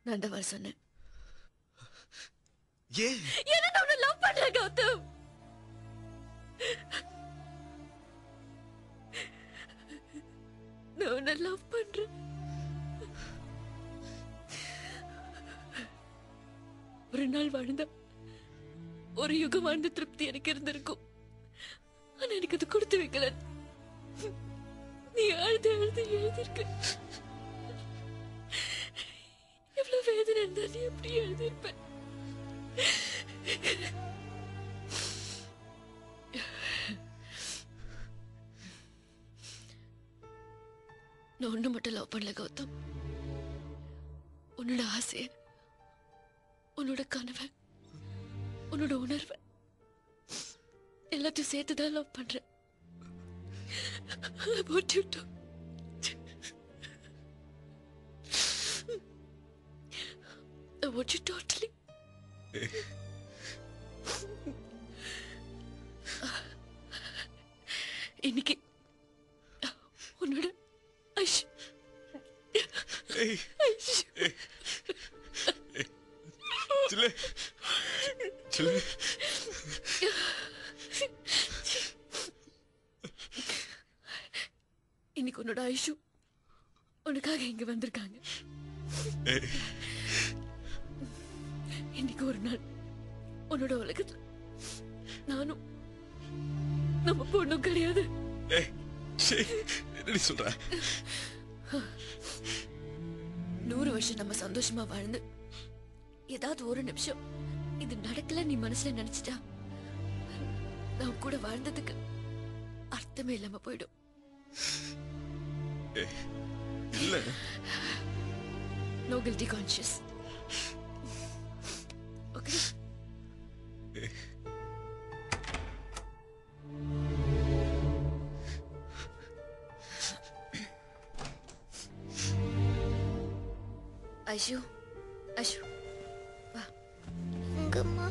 நான் தான் வர சொன்னேன். ஏன்? ஏன்னா நான் உன்னை லவ் பண்றேன் கௌதம். நான் உன்னை லவ் பண்றேன். ஒரு நாள் வாழ்ந்த ஒரு யுகம் வாழ்ந்த திருப்தி எனக்கு இருந்திருக்கும். ஆனா எனக்கு அது கொடுத்து வைக்கல. நீ அழுது அழுது எழுதிருக்க. எவ்வளவு வேதனை இருந்தா நீ எப்படி எழுதிருப்ப? நான் ஒண்ணு மட்டும் லவ் பண்ணல கௌதம். உன்னோட ஆசைய, உன்னோட கனவை, உன்னோட உணர்வை எல்லாத்தையும் சேர்த்துதான் லவ் பண்றேன். I want you to. I want you totally. இன்னைக்கு உன்னோட ஐஷ் சில்லு சில்லு இன்னைக்கு உன்னோட ஐஷு உனக்காக இங்க வந்திருக்காங்க. இன்னைக்கு ஒரு நாள் உன்னோட உலகத்துல நானும் நம்ம பொண்ணும் கிடையாது. என்ன சொல்ற? 100 வருஷம் நம்ம சந்தோஷமா வாழ்ந்து ஏதாவது ஒரு நிமிஷம் இது நடக்கல நீ மனசுல நினைச்சிட்டா நான் கூட வாழ்ந்ததுக்கு அர்த்தமே இல்லாம போயிடும். இல்ல, no guilty conscious. Okay. Aishu, Aishu, வா. எங்கம்மா?